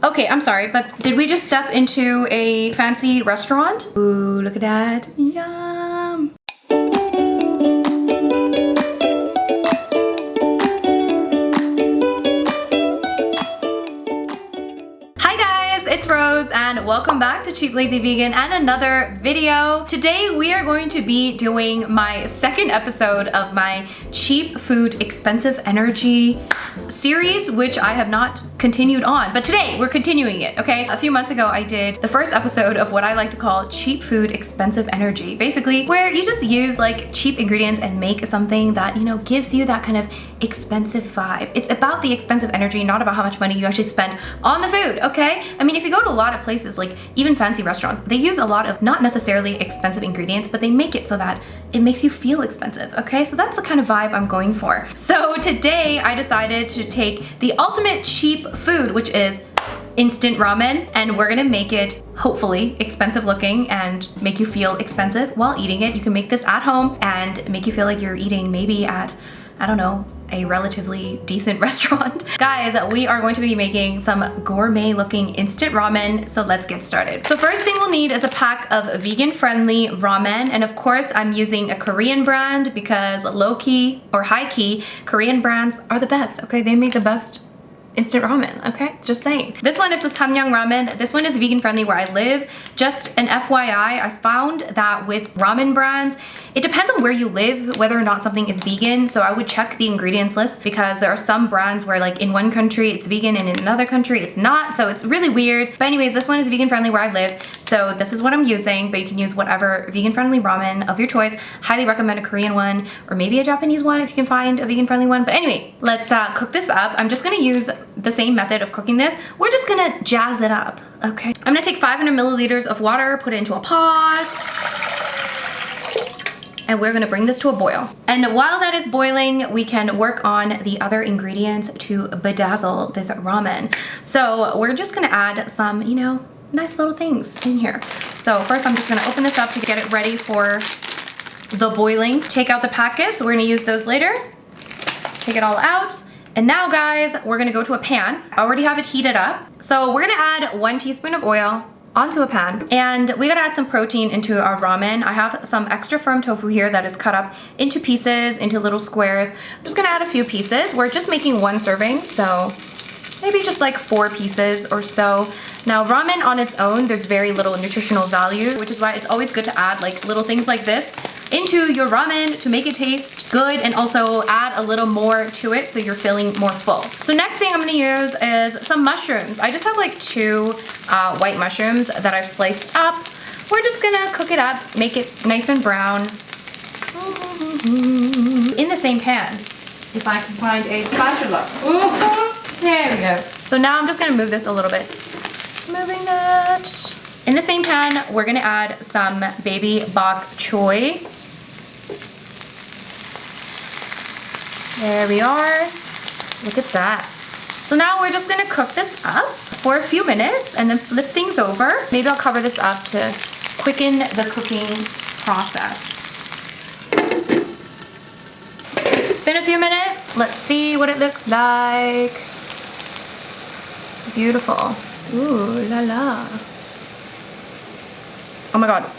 Okay, I'm sorry, but did we just step into a fancy restaurant? Ooh, look at that. Yum. It's Rose and welcome back to Cheap Lazy Vegan and another video. Today we are going to be doing my second episode of my cheap food expensive energy series, which I have not continued on, but today we're continuing it, okay? A few months ago I did the first episode of what I like to call cheap food expensive energy, basically where you just use like cheap ingredients and make something that, you know, gives you that kind of expensive vibe. It's about the expensive energy, not about how much money you actually spend on the food, okay? I mean, if you go to a lot of places, like even fancy restaurants, they use a lot of not necessarily expensive ingredients, but they make it so that it makes you feel expensive, okay? So that's the kind of vibe I'm going for. So today I decided to take the ultimate cheap food, which is instant ramen, and we're gonna make it hopefully expensive looking and make you feel expensive while eating it. You can make this at home and make you feel like you're eating maybe at, I don't know, a relatively decent restaurant. Guys, we are going to be making some gourmet looking instant ramen, so let's get started. So first thing we'll need is a pack of vegan friendly ramen, and of course I'm using a Korean brand because low-key or high-key Korean brands are the best, okay? They make the best instant ramen, okay? Just saying. This one is the samyang ramen. This one is vegan friendly where I live. Just an FYI, I found that with ramen brands, it depends on where you live, whether or not something is vegan. So I would check the ingredients list because there are some brands where like in one country it's vegan and in another country it's not. So it's really weird. But anyways, this one is vegan friendly where I live. So this is what I'm using, but you can use whatever vegan friendly ramen of your choice. Highly recommend a Korean one or maybe a Japanese one if you can find a vegan friendly one. But anyway, let's cook this up. I'm just gonna use the same method of cooking this. We're just gonna jazz it up, okay? I'm gonna take 500 milliliters of water, put it into a pot, and we're gonna bring this to a boil. And while that is boiling, we can work on the other ingredients to bedazzle this ramen. So we're just gonna add some, you know, nice little things in here. So first I'm just gonna open this up to get it ready for the boiling. Take out the packets, we're gonna use those later. Take it all out. And now guys, we're gonna go to a pan. I already have it heated up. So we're gonna add 1 teaspoon of oil onto a pan, and we gotta add some protein into our ramen. I have some extra firm tofu here that is cut up into pieces, into little squares. I'm just gonna add a few pieces. We're just making 1 serving, so maybe just like 4 pieces or so. Now ramen on its own, there's very little nutritional value, which is why it's always good to add like little things like this into your ramen to make it taste good and also add a little more to it so you're feeling more full. So next thing I'm gonna use is some mushrooms. I just have like 2 white mushrooms that I've sliced up. We're just gonna cook it up, make it nice and brown. In the same pan, if I can find a spatula. There we go. So now I'm just gonna move this a little bit. Moving that. In the same pan, we're gonna add some baby bok choy. There we are. Look at that. So now we're just gonna cook this up for a few minutes and then flip things over. Maybe I'll cover this up to quicken the cooking process. It's been a few minutes. Let's see what it looks like. Beautiful. Ooh la la. Oh my god.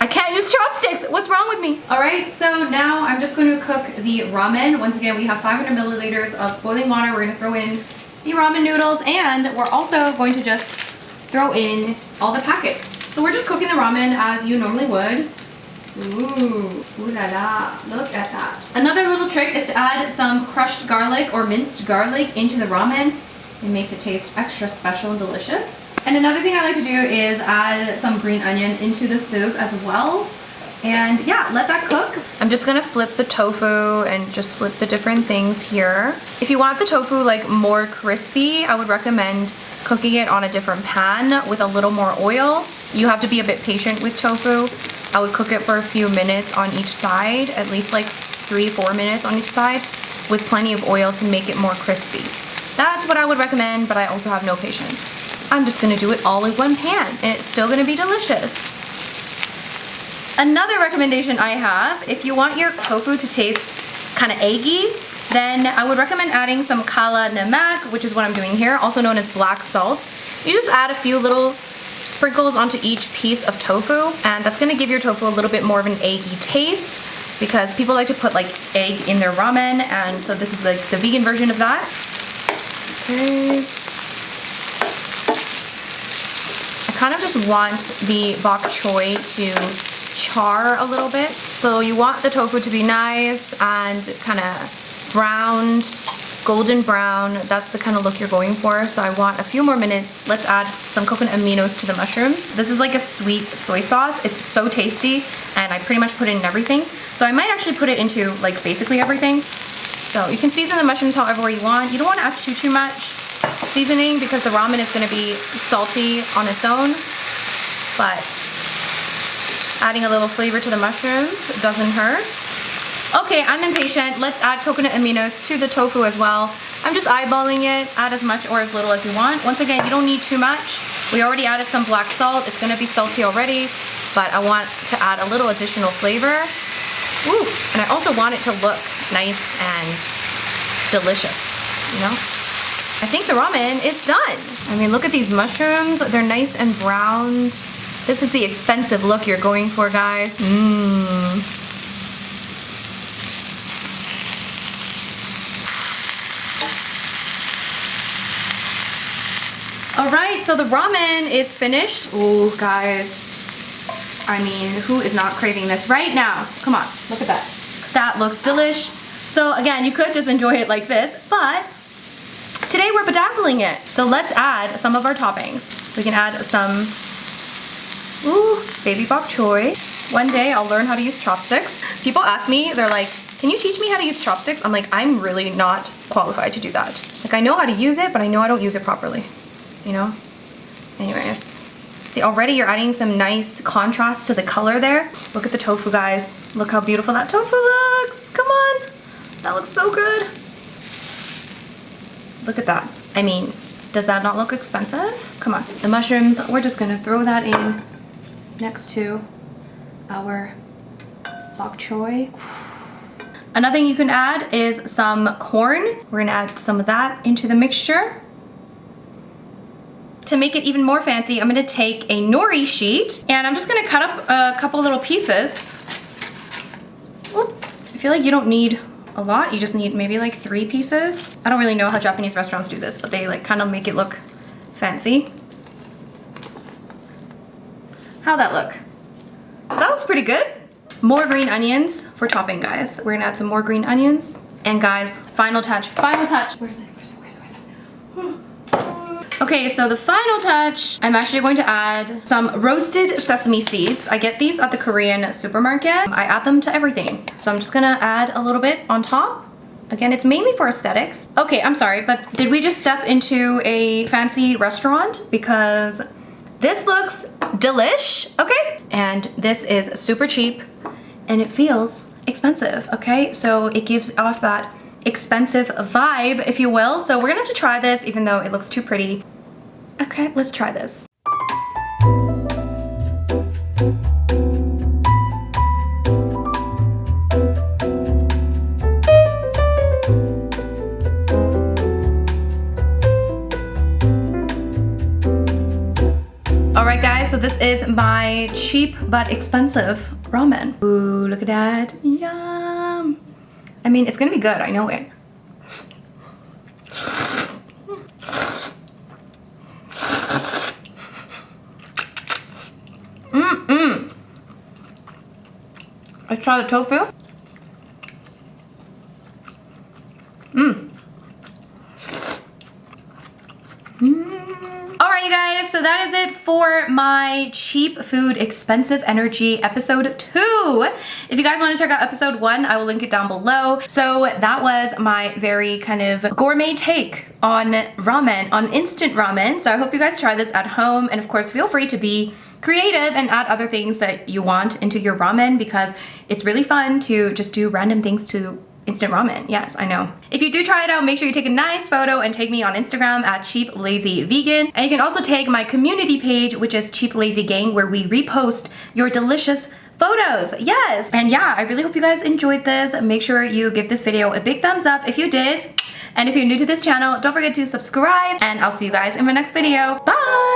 I can't use chopsticks. What's wrong with me? All right, so now I'm just going to cook the ramen. Once again, we have 500 milliliters of boiling water. We're going to throw in the ramen noodles, and we're also going to just throw in all the packets. So we're just cooking the ramen as you normally would. Ooh la la, look at that. Another little trick is to add some crushed garlic or minced garlic into the ramen. It makes it taste extra special and delicious. And another thing I like to do is add some green onion into the soup as well. And yeah, let that cook. I'm just gonna flip the tofu and just flip the different things here. If you want the tofu like more crispy, I would recommend cooking it on a different pan with a little more oil. You have to be a bit patient with tofu. I would cook it for a few minutes on each side, at least like 3-4 minutes on each side, with plenty of oil to make it more crispy. That's what I would recommend, but I also have no patience. I'm just gonna do it all in one pan, and it's still gonna be delicious. Another recommendation I have, if you want your tofu to taste kind of eggy, then I would recommend adding some kala namak, which is what I'm doing here, also known as black salt. You just add a few little sprinkles onto each piece of tofu, and that's gonna give your tofu a little bit more of an eggy taste because people like to put like egg in their ramen, and so this is like the vegan version of that. Okay. I kind of just want the bok choy to char a little bit. So you want the tofu to be nice and kind of browned, golden brown. That's the kind of look you're going for. So I want a few more minutes. Let's add some coconut aminos to the mushrooms. This is like a sweet soy sauce. It's so tasty, and I pretty much put it in everything. So I might actually put it into like basically everything. So you can season the mushrooms however you want. You don't want to add too much seasoning because the ramen is going to be salty on its own, but adding a little flavor to the mushrooms doesn't hurt. Okay, I'm impatient. Let's add coconut aminos to the tofu as well. I'm just eyeballing it. Add as much or as little as you want. Once again, you don't need too much. We already added some black salt. It's gonna be salty already, but I want to add a little additional flavor. Ooh, and I also want it to look nice and delicious, you know? I think the ramen is done. I mean, look at these mushrooms. They're nice and browned. This is the expensive look you're going for, guys. All right, so the ramen is finished. Ooh, guys. I mean, who is not craving this right now? Come on, look at that. That looks delish. So again, you could just enjoy it like this, but today we're bedazzling it. So let's add some of our toppings. We can add some, ooh, baby bok choy. One day I'll learn how to use chopsticks. People ask me, they're like, can you teach me how to use chopsticks? I'm like, I'm really not qualified to do that. Like, I know how to use it, but I know I don't use it properly, you know? Anyways. See, already you're adding some nice contrast to the color there. Look at the tofu, guys. Look how beautiful that tofu looks. Come on. That looks so good. Look at that. I mean, does that not look expensive? Come on. The mushrooms, we're just gonna throw that in next to our bok choy. Another thing you can add is some corn. We're gonna add some of that into the mixture. To make it even more fancy, I'm gonna take a nori sheet and I'm just gonna cut up a couple little pieces. Oop. I feel like you don't need a lot. You just need maybe like 3 pieces. I don't really know how Japanese restaurants do this, but they like kind of make it look fancy. How'd that look? That looks pretty good. More green onions for topping, guys. We're gonna add some more green onions. And guys, final touch, final touch. Where is it? Okay, so the final touch, I'm actually going to add some roasted sesame seeds. I get these at the Korean supermarket. I add them to everything. So I'm just gonna add a little bit on top. Again, it's mainly for aesthetics. Okay, I'm sorry, but did we just step into a fancy restaurant? Because this looks delish, okay? And this is super cheap and it feels expensive, okay? So it gives off that expensive vibe, if you will. So we're gonna have to try this even though it looks too pretty. Okay, let's try this. All right, guys, so this is my cheap but expensive ramen. Ooh, look at that, yum. I mean, it's gonna be good, I know it. Let's try the tofu. Alright, you guys, so that is it for my cheap food, expensive energy episode 2. If you guys want to check out episode 1, I will link it down below. So that was my very kind of gourmet take on ramen, on instant ramen. So I hope you guys try this at home, and of course feel free to be creative and add other things that you want into your ramen, because it's really fun to just do random things to instant ramen. Yes, I know. If you do try it out, make sure you take a nice photo and tag me on Instagram at cheaplazyvegan. And you can also tag my community page, which is Cheap Lazy Gang, where we repost your delicious photos. Yes. And yeah, I really hope you guys enjoyed this. Make sure you give this video a big thumbs up if you did. And if you're new to this channel, don't forget to subscribe, and I'll see you guys in my next video. Bye!